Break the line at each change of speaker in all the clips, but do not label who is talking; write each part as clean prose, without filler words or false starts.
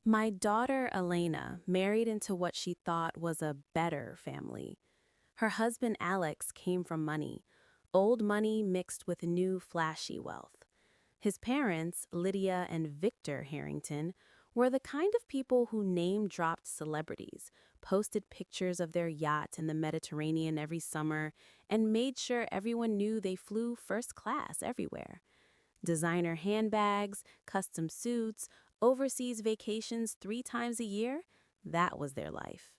My daughter, Elena, married into what she thought was a better family. Her husband, Alex, came from money, old money mixed with new flashy wealth. His parents, Lydia and Victor Harrington, were the kind of people who name-dropped celebrities, posted pictures of their yacht in the Mediterranean every summer, and made sure everyone knew they flew first class everywhere. Designer handbags, custom suits, overseas vacations 3 times a year, that was their life.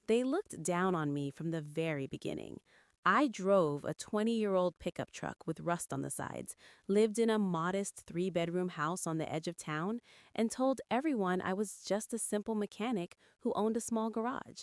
They looked down on me from the very beginning. I drove a 20-year-old pickup truck with rust on the sides, lived in a modest 3-bedroom house on the edge of town, and told everyone I was just a simple mechanic who owned a small garage.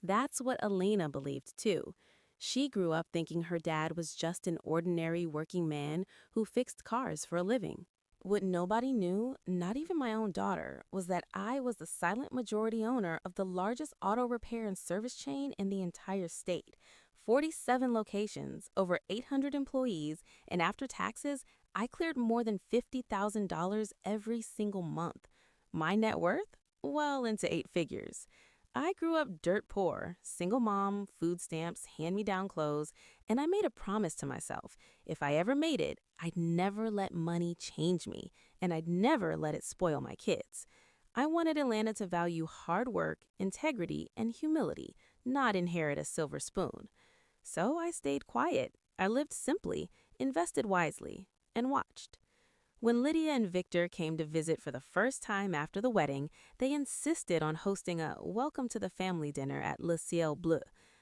That's what Elena believed too. She grew up thinking her dad was just an ordinary working man who fixed cars for a living. What nobody knew, not even my own daughter, was that I was the silent majority owner of the largest auto repair and service chain in the entire state. 47 locations, over 800 employees, and after taxes, I cleared more than $50,000 every single month. My net worth? Well into 8 figures. I grew up dirt poor, single mom, food stamps, hand-me-down clothes, and I made a promise to myself. If I ever made it, I'd never let money change me, and I'd never let it spoil my kids. I wanted Atlanta to value hard work, integrity, and humility, not inherit a silver spoon. So I stayed quiet. I lived simply, invested wisely, and watched. When Lydia and Victor came to visit for the first time after the wedding, they insisted on hosting a welcome to the family dinner at Le Ciel Bleu,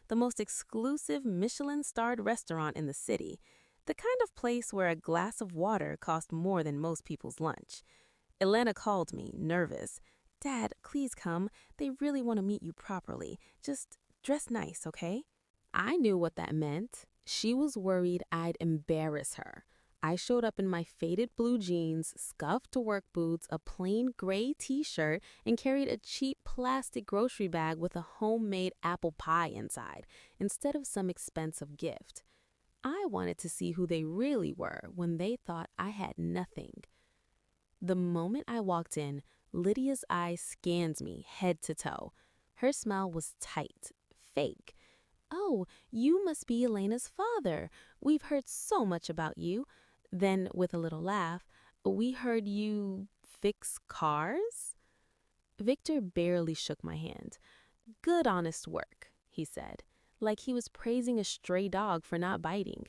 the most exclusive Michelin-starred restaurant in the city, the kind of place where a glass of water cost more than most people's lunch. Elena called me, nervous. "Dad, please come. They really want to meet you properly. Just dress nice, okay?" I knew what that meant. She was worried I'd embarrass her. I showed up in my faded blue jeans, scuffed work boots, a plain gray t-shirt, and carried a cheap plastic grocery bag with a homemade apple pie inside, instead of some expensive gift. I wanted to see who they really were when they thought I had nothing. The moment I walked in, Lydia's eyes scanned me head to toe. Her smile was tight, fake. "Oh, you must be Elena's father. We've heard so much about you." Then, with a little laugh, "We heard you fix cars?" Victor barely shook my hand. "Good honest work," he said, like he was praising a stray dog for not biting.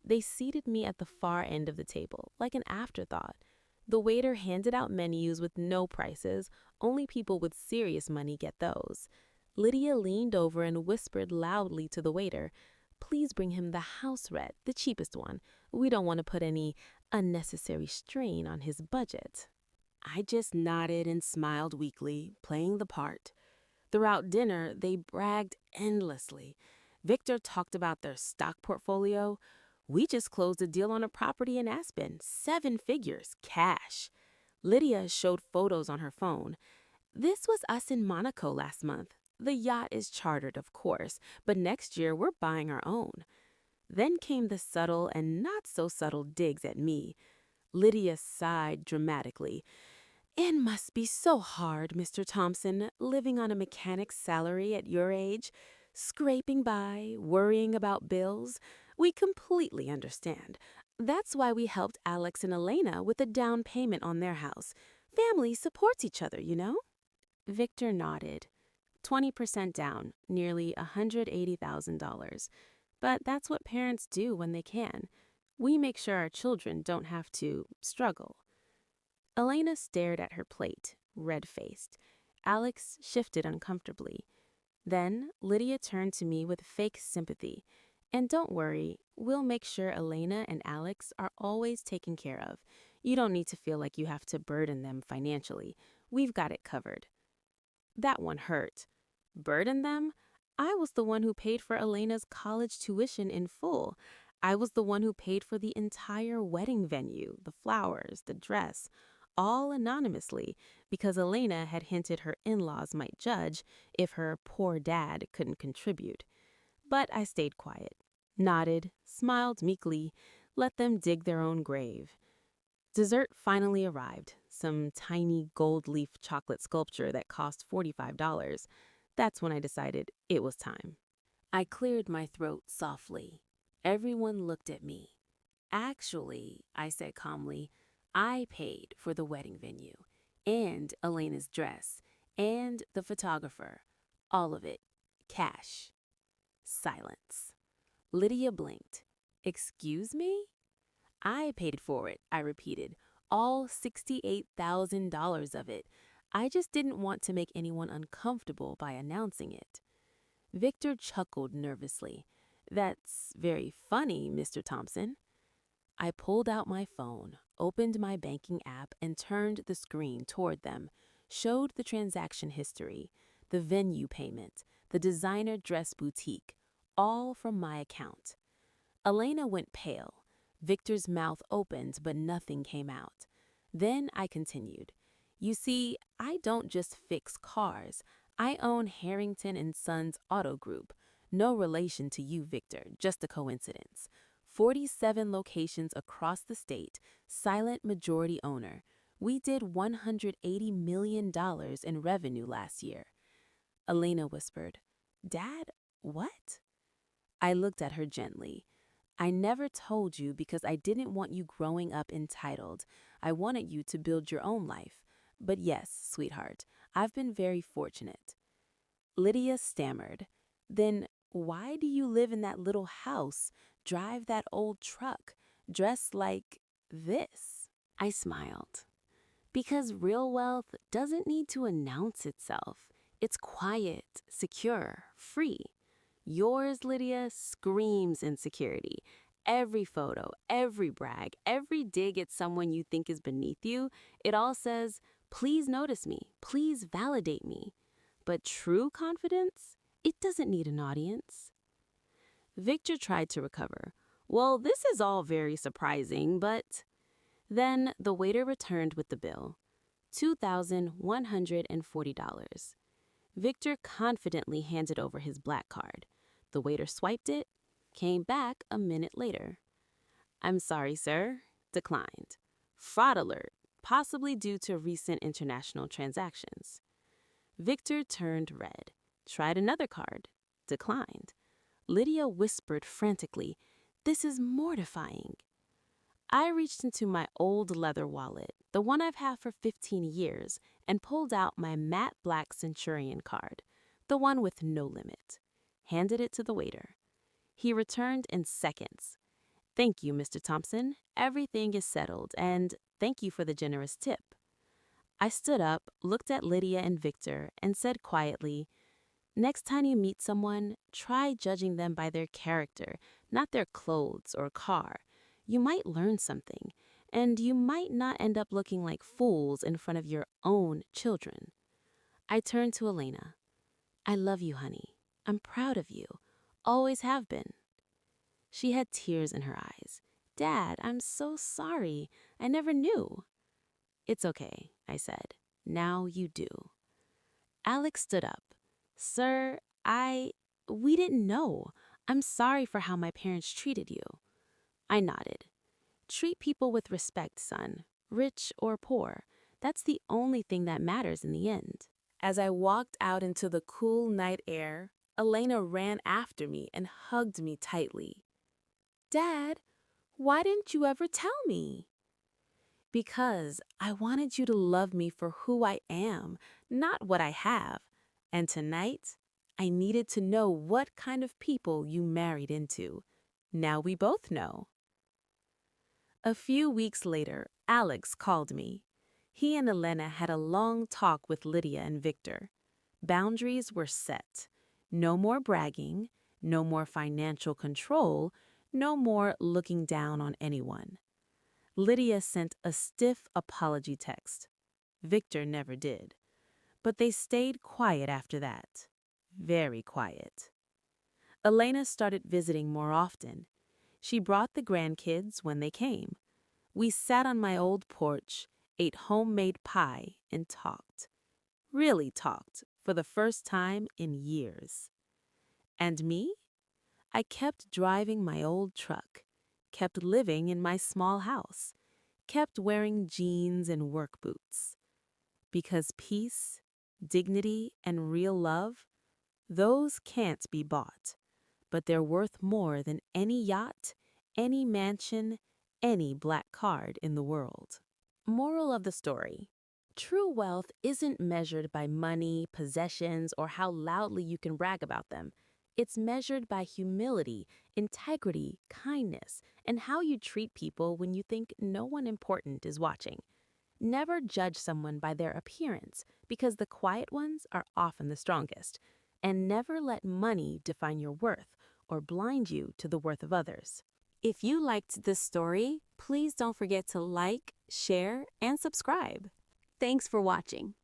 They seated me at the far end of the table, like an afterthought. The waiter handed out menus with no prices. Only people with serious money get those. Lydia leaned over and whispered loudly to the waiter, "Please bring him the house red, the cheapest one. We don't want to put any unnecessary strain on his budget." I just nodded and smiled weakly, playing the part. Throughout dinner, they bragged endlessly. Victor talked about their stock portfolio. "We just closed a deal on a property in Aspen, 7 figures, cash." Lydia showed photos on her phone. "This was us in Monaco last month. The yacht is chartered, of course, but next year we're buying our own." Then came the subtle and not so subtle digs at me. Lydia sighed dramatically. "It must be so hard, Mr. Thompson, living on a mechanic's salary at your age, scraping by, worrying about bills. We completely understand. That's why we helped Alex and Elena with a down payment on their house. Family supports each other, you know?" Victor nodded. 20% down, nearly $180,000. But that's what parents do when they can. We make sure our children don't have to struggle. Elena stared at her plate, red-faced. Alex shifted uncomfortably. Then Lydia turned to me with fake sympathy. "And don't worry, we'll make sure Elena and Alex are always taken care of. You don't need to feel like you have to burden them financially. We've got it covered." That one hurt. Burden them? I was the one who paid for Elena's college tuition in full. I was the one who paid for the entire wedding venue, the flowers, the dress, all anonymously, because Elena had hinted her in-laws might judge if her poor dad couldn't contribute. But I stayed quiet, nodded, smiled meekly, let them dig their own grave. Dessert finally arrived, some tiny gold leaf chocolate sculpture that cost $45. That's when I decided it was time. I cleared my throat softly. Everyone looked at me. Actually, I said calmly, I paid for the wedding venue, and Elena's dress, and the photographer. All of it. Cash. Silence. Lydia blinked. Excuse me? I paid for it, I repeated. All $68,000 of it. I just didn't want to make anyone uncomfortable by announcing it. Victor chuckled nervously. That's very funny, Mr. Thompson. I pulled out my phone, opened my banking app, and turned the screen toward them, showed the transaction history, the venue payment, the designer dress boutique, all from my account. Elena went pale. Victor's mouth opened, but nothing came out. Then I continued. You see, I don't just fix cars. I own Harrington and Sons Auto Group. No relation to you, Victor, just a coincidence. 47 locations across the state, silent majority owner. We did $180 million in revenue last year. Elena whispered, Dad, what? I looked at her gently. I never told you because I didn't want you growing up entitled. I wanted you to build your own life. But yes, sweetheart, I've been very fortunate. Lydia stammered. Then why do you live in that little house, drive that old truck, dress like this? I smiled. Because real wealth doesn't need to announce itself. It's quiet, secure, free. Yours, Lydia, screams insecurity. Every photo, every brag, every dig at someone you think is beneath you, it all says, please notice me, please validate me. But true confidence, it doesn't need an audience. Victor tried to recover. Well, this is all very surprising, but... Then the waiter returned with the bill. $2,140. Victor confidently handed over his black card. The waiter swiped it, came back a minute later. I'm sorry, sir. Declined. Fraud alert, possibly due to recent international transactions. Victor turned red. Tried another card. Declined. Lydia whispered frantically, This is mortifying. I reached into my old leather wallet, the one I've had for 15 years, and pulled out my matte black Centurion card, the one with no limit. Handed it to the waiter. He returned in seconds. Thank you, Mr. Thompson. Everything is settled, and thank you for the generous tip. I stood up, looked at Lydia and Victor, and said quietly, Next time you meet someone, try judging them by their character, not their clothes or car. You might learn something, and you might not end up looking like fools in front of your own children. I turned to Elena. I love you, honey. I'm proud of you. Always have been. She had tears in her eyes. Dad, I'm so sorry. I never knew. It's okay, I said. Now you do. Alex stood up. Sir, we didn't know. I'm sorry for how my parents treated you. I nodded. Treat people with respect, son, rich or poor. That's the only thing that matters in the end. As I walked out into the cool night air, Elena ran after me and hugged me tightly. Dad, why didn't you ever tell me? Because I wanted you to love me for who I am, not what I have. And tonight, I needed to know what kind of people you married into. Now we both know. A few weeks later, Alex called me. He and Elena had a long talk with Lydia and Victor. Boundaries were set. No more bragging, no more financial control, no more looking down on anyone. Lydia sent a stiff apology text. Victor never did. But they stayed quiet after that. Very quiet. Elena started visiting more often. She brought the grandkids when they came. We sat on my old porch, ate homemade pie, and talked. Really talked, for the first time in years. And me? I kept driving my old truck, kept living in my small house, kept wearing jeans and work boots. Because peace, dignity, and real love, those can't be bought, but they're worth more than any yacht, any mansion, any black card in the world. Moral of the story: true wealth isn't measured by money, possessions, or how loudly you can brag about them. It's measured by humility, integrity, kindness, and how you treat people when you think no one important is watching. Never judge someone by their appearance, because the quiet ones are often the strongest. And never let money define your worth or blind you to the worth of others. If you liked this story, please don't forget to like, share, and subscribe. Thanks for watching.